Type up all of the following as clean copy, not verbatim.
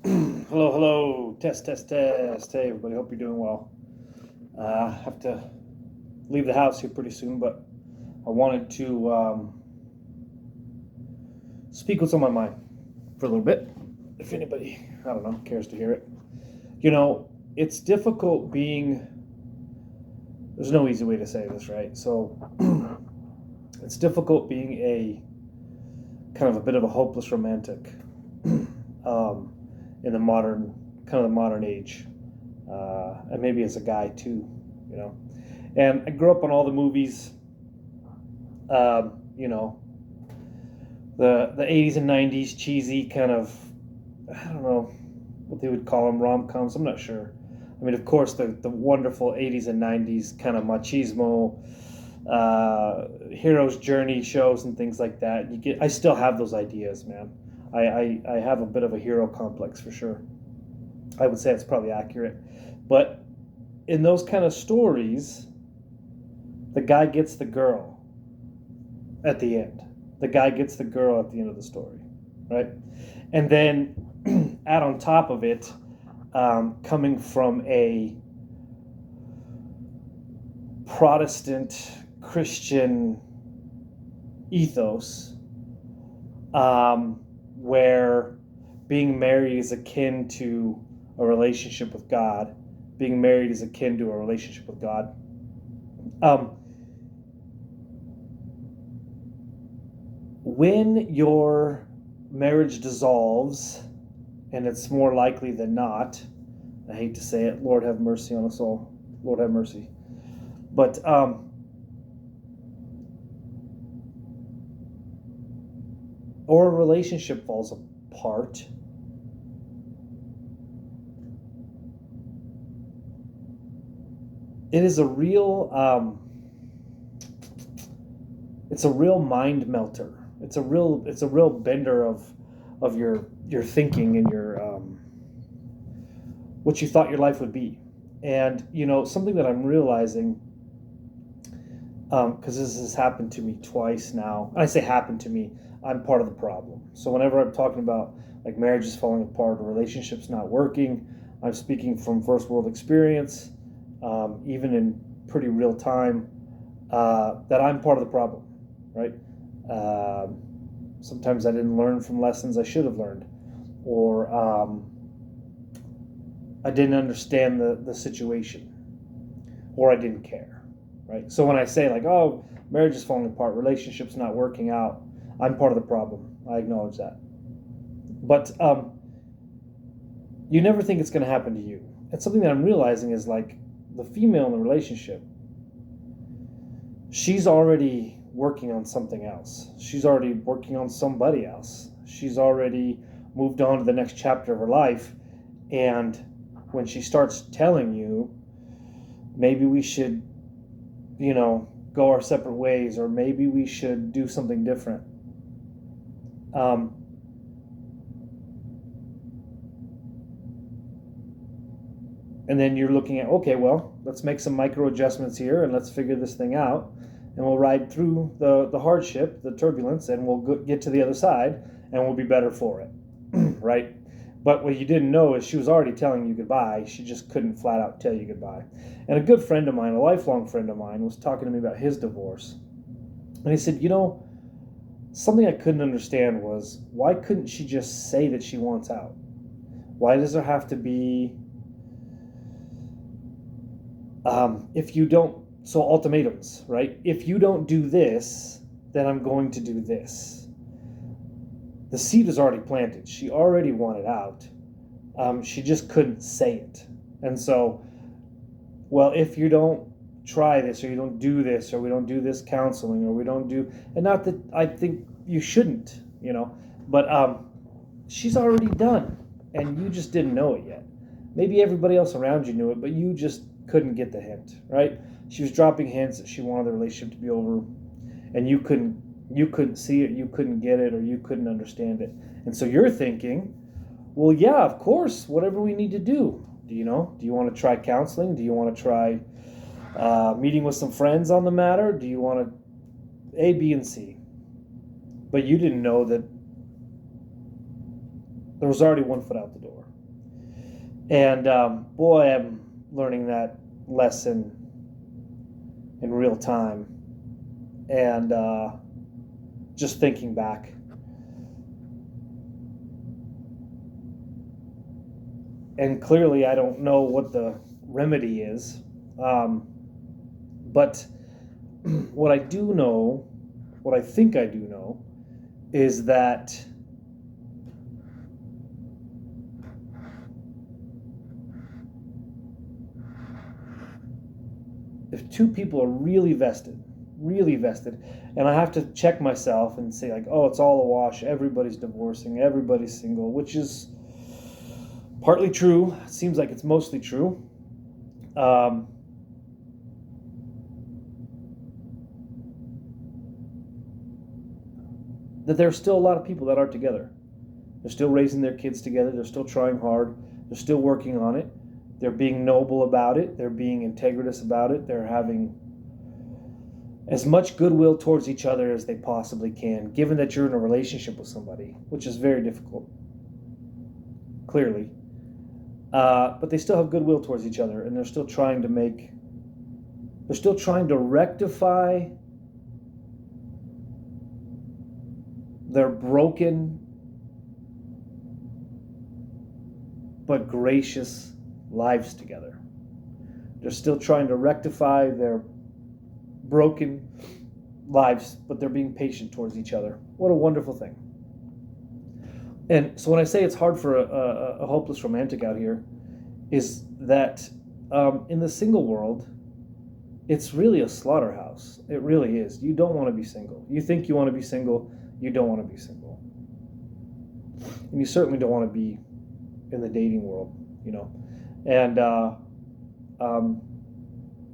Hello, hello. Test, test, test. Hey, everybody. Hope you're doing well. Have to leave the house here pretty soon, but I wanted to speak what's on my mind for a little bit. If anybody, I don't know, cares to hear it. You know, it's difficult being. There's no easy way to say this, right? So, it's difficult being a kind of a bit of a hopeless romantic um, in the modern, kind of the modern age, and maybe as a guy too, you know. And I grew up on all the movies, you know, the 80s and 90s cheesy kind of, I don't know what they would call them, rom coms. I'm not sure. I mean, of course, the wonderful 80s and 90s kind of machismo, hero's journey shows and things like that. I still have those ideas, man. I have a bit of a hero complex for sure. I would say it's probably accurate. But in those kind of stories, the guy gets the girl at the end. The guy gets the girl at the end of the story, right? And then add on top of it, coming from a Protestant Christian ethos, where being married is akin to a relationship with God. Being married is akin to a relationship with God. Um, when your marriage dissolves, and it's more likely than not, I hate to say it, Lord have mercy on us all. Lord have mercy. But or a relationship falls apart, it is a real it's a real mind melter. It's a real bender of your thinking and your what you thought your life would be. And you know, something that I'm realizing, because this has happened to me twice now. And I say happened to me, I'm part of the problem. So whenever I'm talking about like marriage is falling apart or relationships not working, I'm speaking from first world experience, even in pretty real time, that I'm part of the problem, right? Sometimes I didn't learn from lessons I should have learned, or I didn't understand the situation, or I didn't care, right? So when I say like, oh, marriage is falling apart, relationships not working out, I'm part of the problem. I acknowledge that, but you never think it's going to happen to you. And something that I'm realizing is like the female in the relationship, she's already working on something else. She's already working on somebody else. She's already moved on to the next chapter of her life. And when she starts telling you, maybe we should, go our separate ways, or maybe we should do something different. Um, and then you're looking at, okay, well, let's make some micro adjustments here and let's figure this thing out. And we'll ride through the hardship, the turbulence, and we'll get to the other side and we'll be better for it. Right? But what you didn't know is she was already telling you goodbye. She just couldn't flat out tell you goodbye. And a good friend of mine, a lifelong friend of mine, was talking to me about his divorce. And he said, something I couldn't understand was, why couldn't she just say that she wants out? Why does there have to be, if you don't, so ultimatums, right? If you don't do this, then I'm going to do this. The seed is already planted. She already wanted out. She just couldn't say it. And so, well, if you don't try this, or you don't do this, or we don't do this counseling, or we don't do, and not that I think you shouldn't, but she's already done, and you just didn't know it yet. Maybe everybody else around you knew it, but you just couldn't get the hint, right? She was dropping hints that she wanted the relationship to be over, and you couldn't see it, you couldn't get it, or you couldn't understand it. And so you're thinking, well, yeah, of course, whatever we need to do. Do you want to try counseling? Do you want to try meeting with some friends on the matter? Do you want to A, B, and C? But you didn't know that there was already one foot out the door. And boy, I'm learning that lesson in real time. And just thinking back. And clearly, I don't know what the remedy is. But what I do know, what I think I do know, is that if two people are really vested, and I have to check myself and say, like, oh, it's all a wash, everybody's divorcing, everybody's single, which is partly true. It seems like it's mostly true. Um, that there's still a lot of people that aren't together. They're still raising their kids together. They're still trying hard. They're still working on it. They're being noble about it. They're being integritous about it. They're having as much goodwill towards each other as they possibly can, given that you're in a relationship with somebody, which is very difficult, clearly. But they still have goodwill towards each other, and they're still trying to rectify their broken but gracious lives together. They're still trying to rectify their broken lives, but they're being patient towards each other. What a wonderful thing. And so when I say it's hard for a hopeless romantic out here, is that in the single world, it's really a slaughterhouse. It really is. You don't want to be single. You think you want to be single, you don't want to be single. And you certainly don't want to be in the dating world, you know. And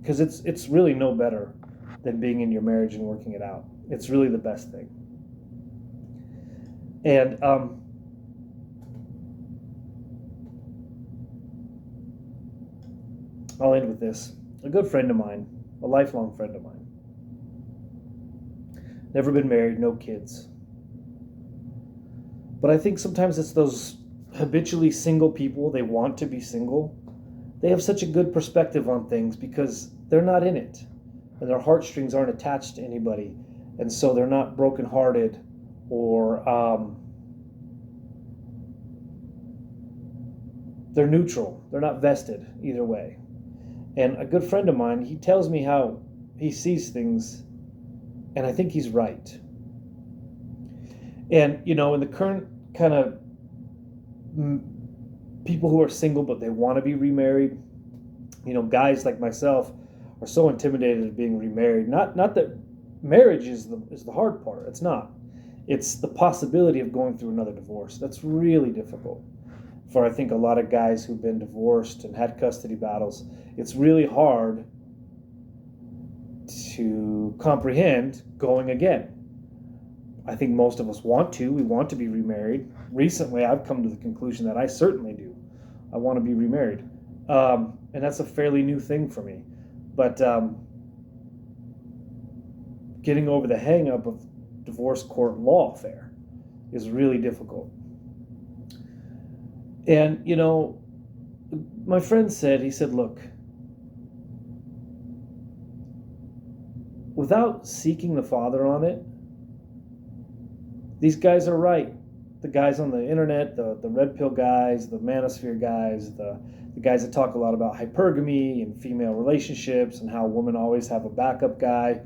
because it's really no better than being in your marriage and working it out. It's really the best thing. And I'll end with this. A good friend of mine, a lifelong friend of mine, never been married, no kids. But I think sometimes it's those habitually single people, they want to be single. They have such a good perspective on things because they're not in it. And their heartstrings aren't attached to anybody. And so they're not brokenhearted or they're neutral. They're not vested either way. And a good friend of mine, he tells me how he sees things, and I think he's right. And, you know, in the current kind of people who are single but they want to be remarried, you know, guys like myself are so intimidated of being remarried. Not that marriage is the hard part. It's not. It's the possibility of going through another divorce. That's really difficult for, I think, a lot of guys who've been divorced and had custody battles. It's really hard to comprehend going again. I think most of us want to. We want to be remarried. Recently, I've come to the conclusion that I certainly do. I want to be remarried. And that's a fairly new thing for me. But getting over the hang-up of divorce court lawfare is really difficult. And, you know, my friend said, he said, look, without seeking the Father on it, these guys are right. The guys on the internet, the red pill guys, the manosphere guys, the guys that talk a lot about hypergamy and female relationships and how women always have a backup guy,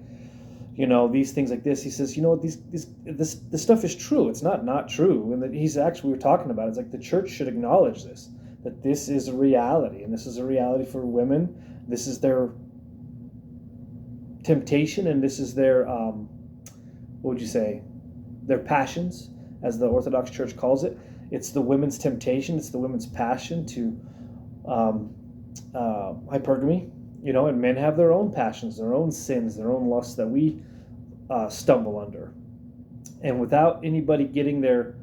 you know, these things like this. He says, you know what, this stuff is true. It's not true. And that he's actually, we were talking about it. It's like the church should acknowledge this, that this is a reality, and this is a reality for women. This is their temptation, and this is their, what would you say, their passions, as the Orthodox Church calls it. It's the women's temptation. It's the women's passion to hypergamy, you know, and men have their own passions, their own sins, their own lusts that we stumble under. And without anybody getting their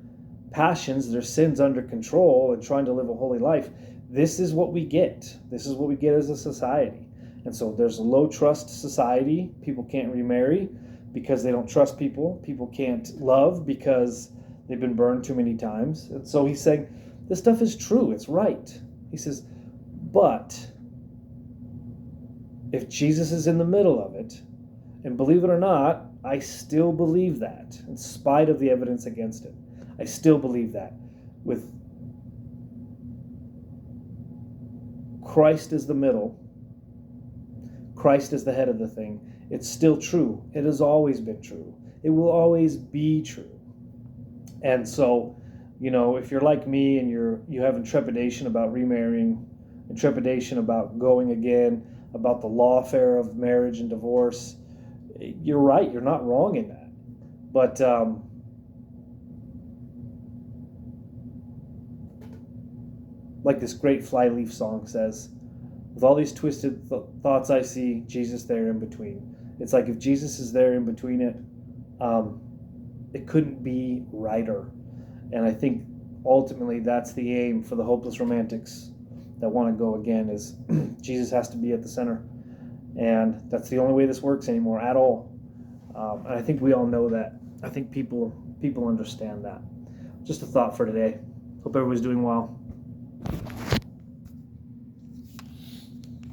passions, their sins under control and trying to live a holy life, this is what we get. This is what we get as a society. And so there's a low trust society. People can't remarry because they don't trust people. People can't love because they've been burned too many times. And so he's saying, this stuff is true. It's right. He says, but if Jesus is in the middle of it, and believe it or not, I still believe that, in spite of the evidence against it. I still believe that. With Christ as the middle, Christ as the head of the thing, it's still true. It has always been true. It will always be true. And so, if you're like me and you have trepidation about remarrying, trepidation about going again, about the lawfare of marriage and divorce, you're right. You're not wrong in that. But like this great Flyleaf song says, with all these twisted thoughts I see, Jesus there in between. It's like if Jesus is there in between it, it couldn't be righter. And I think ultimately that's the aim for the hopeless romantics that want to go again, is Jesus has to be at the center. And that's the only way this works anymore at all. And I think we all know that. I think people understand that. Just a thought for today. Hope everybody's doing well.